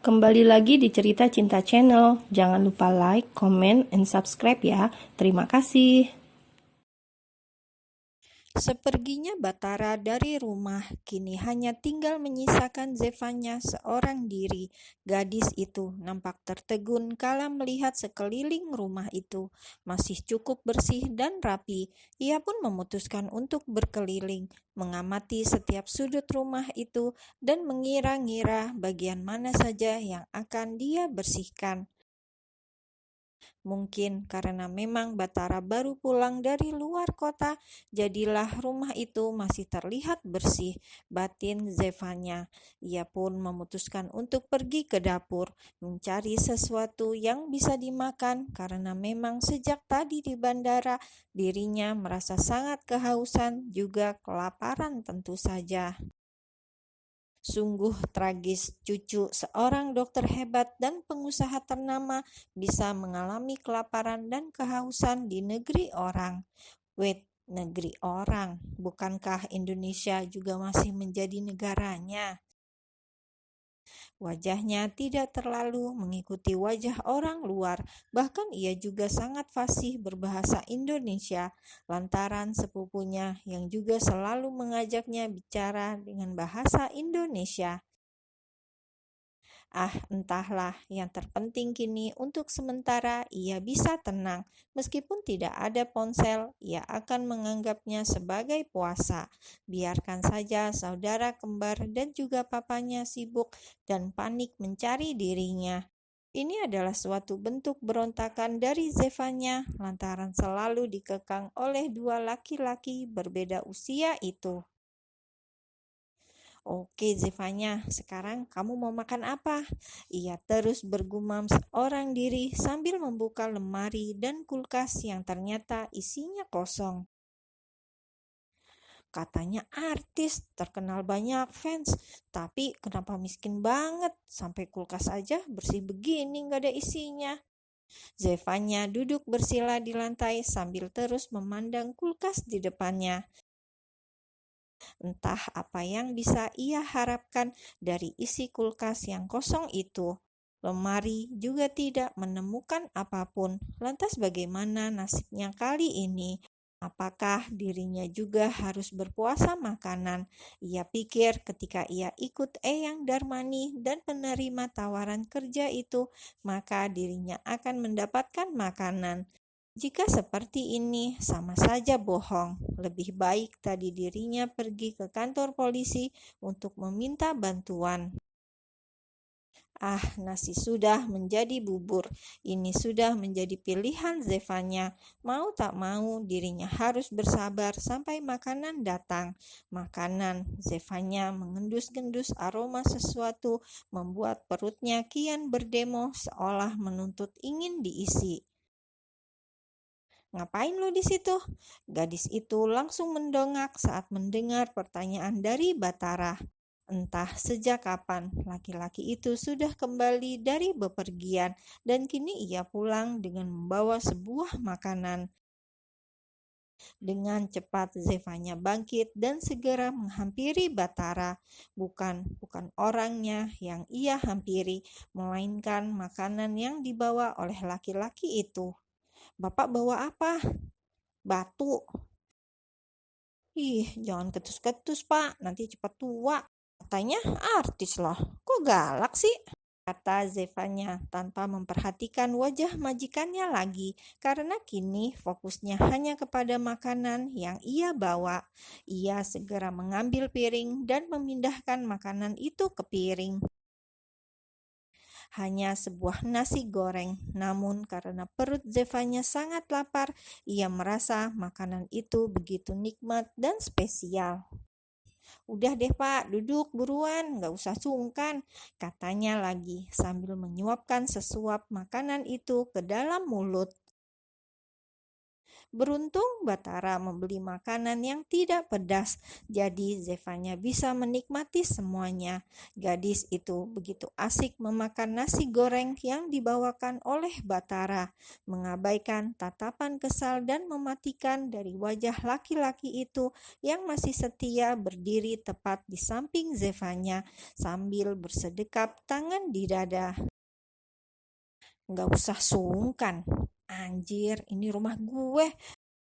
Kembali lagi di Cerita Cinta Channel. Jangan lupa like, comment, and subscribe ya. Terima kasih. Seperginya Batara dari rumah, kini hanya tinggal menyisakan Zevanya seorang diri. Gadis itu nampak tertegun kala melihat sekeliling rumah itu masih cukup bersih dan rapi. Ia pun memutuskan untuk berkeliling, mengamati setiap sudut rumah itu dan mengira-ngira bagian mana saja yang akan dia bersihkan. Mungkin karena memang Batara baru pulang dari luar kota, jadilah rumah itu masih terlihat bersih, batin Zevanya. Ia pun memutuskan untuk pergi ke dapur, mencari sesuatu yang bisa dimakan karena memang sejak tadi di bandara dirinya merasa sangat kehausan juga kelaparan tentu saja. Sungguh tragis, cucu seorang dokter hebat dan pengusaha ternama bisa mengalami kelaparan dan kehausan di negeri orang. Wait, negeri orang, bukankah Indonesia juga masih menjadi negaranya? Wajahnya tidak terlalu mengikuti wajah orang luar, bahkan ia juga sangat fasih berbahasa Indonesia, lantaran sepupunya yang juga selalu mengajaknya bicara dengan bahasa Indonesia. Entahlah, yang terpenting kini untuk sementara ia bisa tenang. Meskipun tidak ada ponsel, ia akan menganggapnya sebagai puasa. Biarkan saja saudara kembar dan juga papanya sibuk dan panik mencari dirinya. Ini adalah suatu bentuk berontakan dari Zevanya lantaran selalu dikekang oleh dua laki-laki berbeda usia itu. Oke Zevanya, sekarang kamu mau makan apa? Ia terus bergumam seorang diri sambil membuka lemari dan kulkas yang ternyata isinya kosong. Katanya artis, terkenal banyak fans, tapi kenapa miskin banget? Sampai kulkas aja bersih begini gak ada isinya. Zevanya duduk bersila di lantai sambil terus memandang kulkas di depannya. Entah apa yang bisa ia harapkan dari isi kulkas yang kosong itu. Lemari juga tidak menemukan apapun. Lantas bagaimana nasibnya kali ini? Apakah dirinya juga harus berpuasa makanan? Ia pikir ketika ia ikut Eyang Darmani dan menerima tawaran kerja itu, maka dirinya akan mendapatkan makanan. Jika seperti ini, sama saja bohong. Lebih baik tadi dirinya pergi ke kantor polisi untuk meminta bantuan. Nasi sudah menjadi bubur. Ini sudah menjadi pilihan Zevanya. Mau tak mau, dirinya harus bersabar sampai makanan datang. Makanan, Zevanya mengendus-gendus aroma sesuatu, membuat perutnya kian berdemo seolah menuntut ingin diisi. "Ngapain lo di situ?" Gadis itu langsung mendongak saat mendengar pertanyaan dari Batara. Entah sejak kapan laki-laki itu sudah kembali dari bepergian dan kini ia pulang dengan membawa sebuah makanan. Dengan cepat Zevanya bangkit dan segera menghampiri Batara. Bukan orangnya yang ia hampiri, melainkan makanan yang dibawa oleh laki-laki itu. "Bapak bawa apa?" "Batu." "Ih, jangan ketus-ketus pak, nanti cepat tua. Katanya artis loh, kok galak sih?" kata Zevanya tanpa memperhatikan wajah majikannya lagi, karena kini fokusnya hanya kepada makanan yang ia bawa. Ia segera mengambil piring dan memindahkan makanan itu ke piring. Hanya sebuah nasi goreng, namun karena perut Zevanya sangat lapar, ia merasa makanan itu begitu nikmat dan spesial. "Udah deh pak, duduk buruan, gak usah sungkan," katanya lagi sambil menyuapkan sesuap makanan itu ke dalam mulut. Beruntung Batara membeli makanan yang tidak pedas, jadi Zevanya bisa menikmati semuanya. Gadis itu begitu asik memakan nasi goreng yang dibawakan oleh Batara, mengabaikan tatapan kesal dan mematikan dari wajah laki-laki itu yang masih setia berdiri tepat di samping Zevanya sambil bersedekap tangan di dada. Nggak usah sungkan. Anjir, ini rumah gue.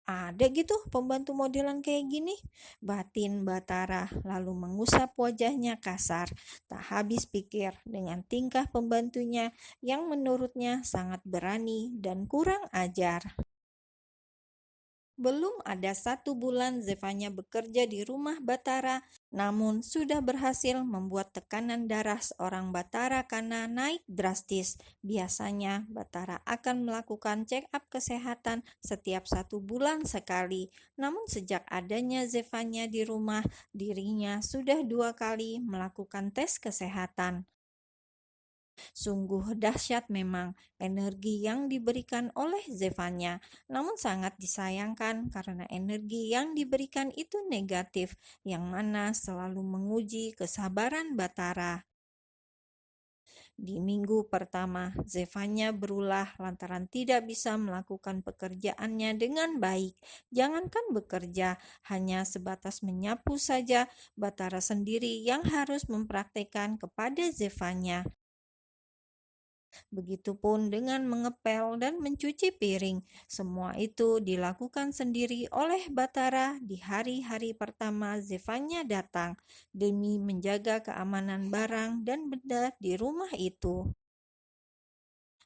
Ada gitu pembantu modelan kayak gini, batin Batara lalu mengusap wajahnya kasar. Tak habis pikir dengan tingkah pembantunya yang menurutnya sangat berani dan kurang ajar. Belum ada 1 bulan Zevanya bekerja di rumah Batara, namun sudah berhasil membuat tekanan darah seorang Batara Kana naik drastis. Biasanya Batara akan melakukan check up kesehatan setiap 1 bulan sekali. Namun sejak adanya Zevanya di rumah, dirinya sudah 2 kali melakukan tes kesehatan. Sungguh dahsyat memang energi yang diberikan oleh Zevanya, namun sangat disayangkan karena energi yang diberikan itu negatif, yang mana selalu menguji kesabaran Batara. Di minggu pertama, Zevanya berulah lantaran tidak bisa melakukan pekerjaannya dengan baik. Jangankan bekerja, hanya sebatas menyapu saja, Batara sendiri yang harus mempraktekkan kepada Zevanya. Begitupun dengan mengepel dan mencuci piring. Semua itu dilakukan sendiri oleh Batara di hari-hari pertama Zevanya datang, demi menjaga keamanan barang dan benda di rumah itu.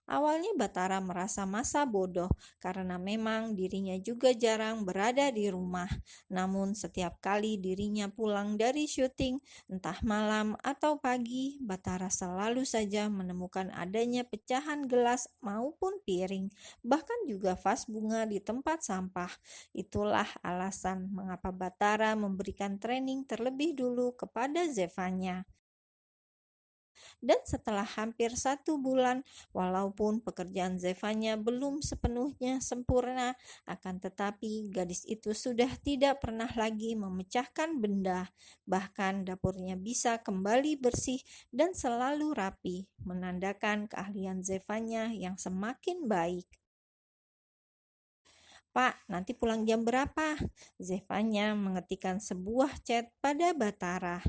Awalnya Batara merasa masa bodoh karena memang dirinya juga jarang berada di rumah. Namun setiap kali dirinya pulang dari syuting, entah malam atau pagi, Batara selalu saja menemukan adanya pecahan gelas maupun piring, bahkan juga vas bunga di tempat sampah. Itulah alasan mengapa Batara memberikan training terlebih dulu kepada Zevanya. Dan setelah hampir 1 bulan, walaupun pekerjaan Zevanya belum sepenuhnya sempurna, akan tetapi gadis itu sudah tidak pernah lagi memecahkan benda. Bahkan dapurnya bisa kembali bersih dan selalu rapi, menandakan keahlian Zevanya yang semakin baik. "Pak, nanti pulang jam berapa?" Zevanya mengetikkan sebuah chat pada Batara.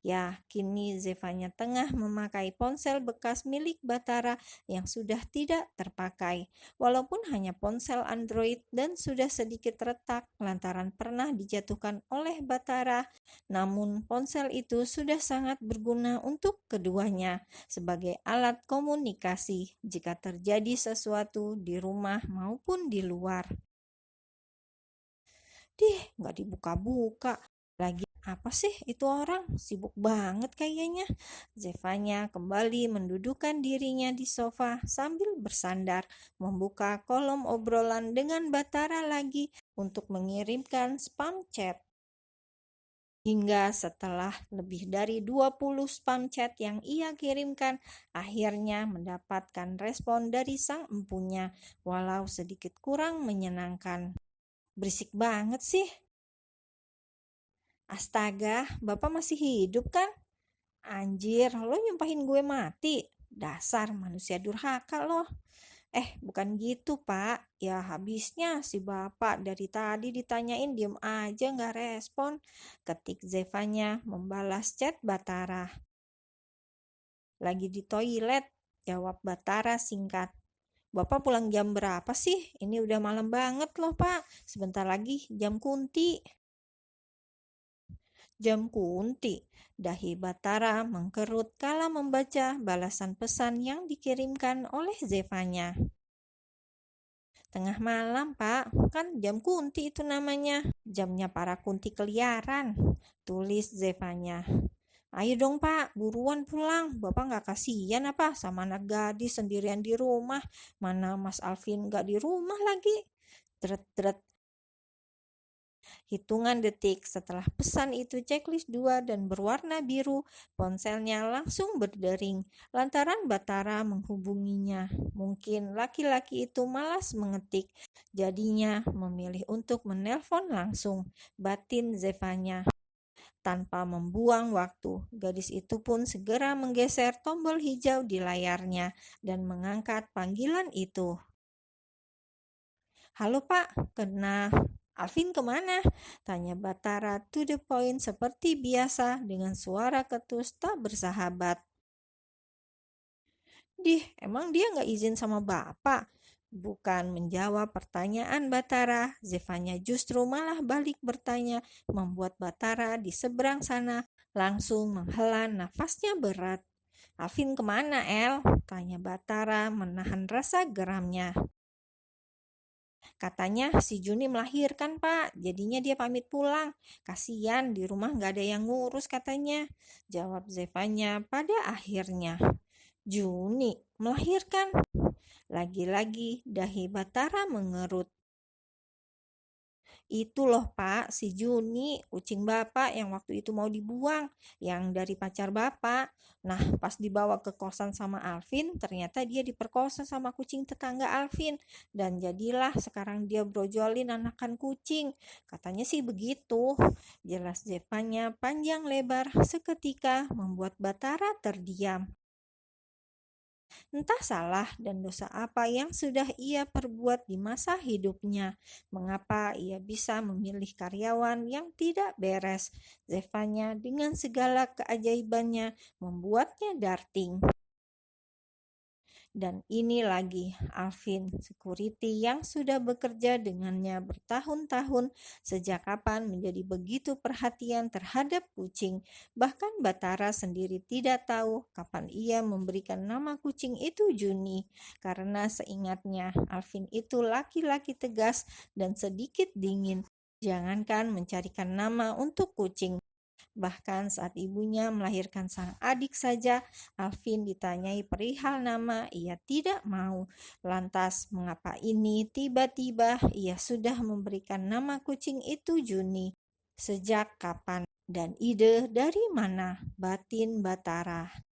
Ya, kini Zevanya tengah memakai ponsel bekas milik Batara yang sudah tidak terpakai. Walaupun hanya ponsel Android dan sudah sedikit retak lantaran pernah dijatuhkan oleh Batara, namun ponsel itu sudah sangat berguna untuk keduanya sebagai alat komunikasi jika terjadi sesuatu di rumah maupun di luar. Nggak dibuka-buka. Lagi apa sih itu orang? Sibuk banget kayaknya. Zevanya kembali mendudukkan dirinya di sofa sambil bersandar, membuka kolom obrolan dengan Batara lagi untuk mengirimkan spam chat. Hingga setelah lebih dari 20 spam chat yang ia kirimkan, akhirnya mendapatkan respon dari sang empunya, walau sedikit kurang menyenangkan. "Berisik banget sih. Astaga, Bapak masih hidup kan? Anjir, lo nyumpahin gue mati. Dasar manusia durhaka lo." Bukan gitu, Pak. Ya habisnya si Bapak dari tadi ditanyain diem aja nggak respon," ketik Zevanya membalas chat Batara. "Lagi di toilet," jawab Batara singkat. "Bapak pulang jam berapa sih? Ini udah malam banget loh, Pak. Sebentar lagi jam kunti." "Jam kunti," dahi Batara mengkerut kala membaca balasan pesan yang dikirimkan oleh Zevanya. "Tengah malam, Pak. Kan jam kunti itu namanya. Jamnya para kunti keliaran," tulis Zevanya. "Ayo dong, Pak. Buruan pulang. Bapak nggak kasihan apa sama anak gadis sendirian di rumah? Mana Mas Alvin nggak di rumah lagi?" Dret-dret. Hitungan detik setelah pesan itu checklist 2 dan berwarna biru, ponselnya langsung berdering lantaran Batara menghubunginya. Mungkin laki-laki itu malas mengetik, jadinya memilih untuk menelpon langsung, batin Zevanya. Tanpa membuang waktu, gadis itu pun segera menggeser tombol hijau di layarnya dan mengangkat panggilan itu. "Halo Pak, Alvin kemana?" tanya Batara to the point seperti biasa dengan suara ketus tak bersahabat. "Dih, emang dia nggak izin sama Bapak?" Bukan menjawab pertanyaan Batara, Zevanya justru malah balik bertanya, membuat Batara di seberang sana langsung menghela nafasnya berat. "Alvin kemana, El?" tanya Batara menahan rasa geramnya. "Katanya si Juni melahirkan, Pak. Jadinya dia pamit pulang. Kasian di rumah nggak ada yang ngurus katanya," jawab Zevanya pada akhirnya. "Juni melahirkan?" Lagi-lagi dahi Batara mengerut. "Itu loh Pak, si Juni, kucing Bapak yang waktu itu mau dibuang, yang dari pacar Bapak. Nah, pas dibawa ke kosan sama Alvin, ternyata dia diperkosa sama kucing tetangga Alvin. Dan jadilah sekarang dia brojolin anakan kucing. Katanya sih begitu," jelas Zevanya panjang lebar seketika membuat Batara terdiam. Entah salah dan dosa apa yang sudah ia perbuat di masa hidupnya. Mengapa ia bisa memilih karyawan yang tidak beres? Zevanya dengan segala keajaibannya membuatnya darting. Dan ini lagi, Alvin, security yang sudah bekerja dengannya bertahun-tahun, sejak kapan menjadi begitu perhatian terhadap kucing. Bahkan Batara sendiri tidak tahu kapan ia memberikan nama kucing itu Juni. Karena seingatnya, Alvin itu laki-laki tegas dan sedikit dingin. Jangankan mencarikan nama untuk kucing. Bahkan saat ibunya melahirkan sang adik saja, Alvin ditanyai perihal nama, ia tidak mau. Lantas, mengapa ini tiba-tiba ia sudah memberikan nama kucing itu Juni? Sejak kapan? Dan ide dari mana? Batin Batara.